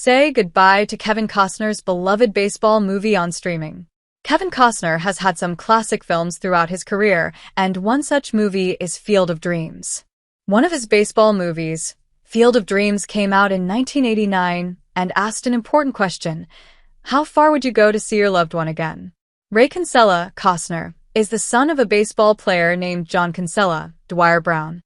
Say goodbye to Kevin Costner's beloved baseball movie on streaming. Kevin Costner has had some classic films throughout his career, and one such movie is Field of Dreams. One of his baseball movies, Field of Dreams, came out in 1989 and asked an important question: how far would you go to see your loved one again? Ray Kinsella, Costner, is the son of a baseball player named John Kinsella, Dwyer Brown.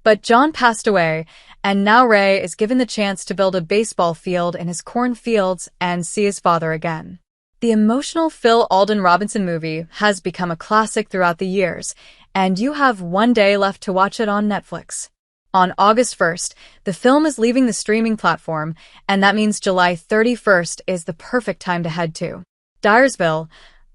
But John passed away, and now Ray is given the chance to build a baseball field in his cornfields and see his father again. The emotional Phil Alden Robinson movie has become a classic throughout the years, and you have one day left to watch it on Netflix. On August 1st, the film is leaving the streaming platform, and that means July 31st is the perfect time to head to Dyersville,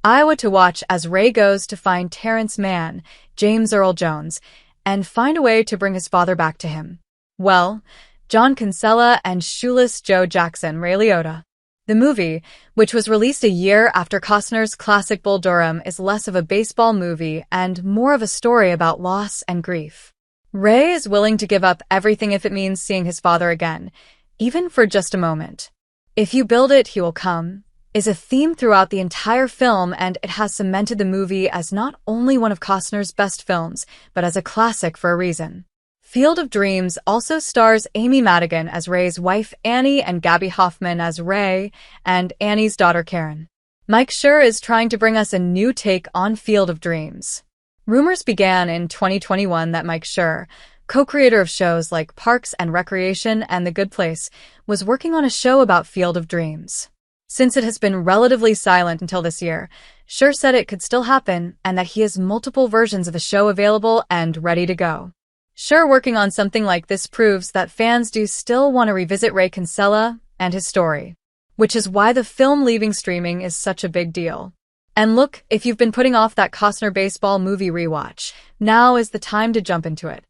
Iowa to watch as Ray goes to find Terrence Mann, James Earl Jones, and find a way to bring his father back to him. Well, John Kinsella and shoeless Joe Jackson, Ray Liotta. The movie, which was released a year after Costner's classic Bull Durham, is less of a baseball movie and more of a story about loss and grief. Ray is willing to give up everything if it means seeing his father again, even for just a moment. "If you build it, he will come" is a theme throughout the entire film, and it has cemented the movie as not only one of Costner's best films, but as a classic for a reason. Field of Dreams also stars Amy Madigan as Ray's wife Annie and Gabby Hoffman as Ray and Annie's daughter Karen. Mike Schur is trying to bring us a new take on Field of Dreams. Rumors began in 2021 that Mike Schur, co-creator of shows like Parks and Recreation and The Good Place, was working on a show about Field of Dreams. Since it has been relatively silent until this year, Schur said it could still happen and that he has multiple versions of the show available and ready to go. Schur working on something like this proves that fans do still want to revisit Ray Kinsella and his story, which is why the film leaving streaming is such a big deal. And look, if you've been putting off that Costner baseball movie rewatch, now is the time to jump into it.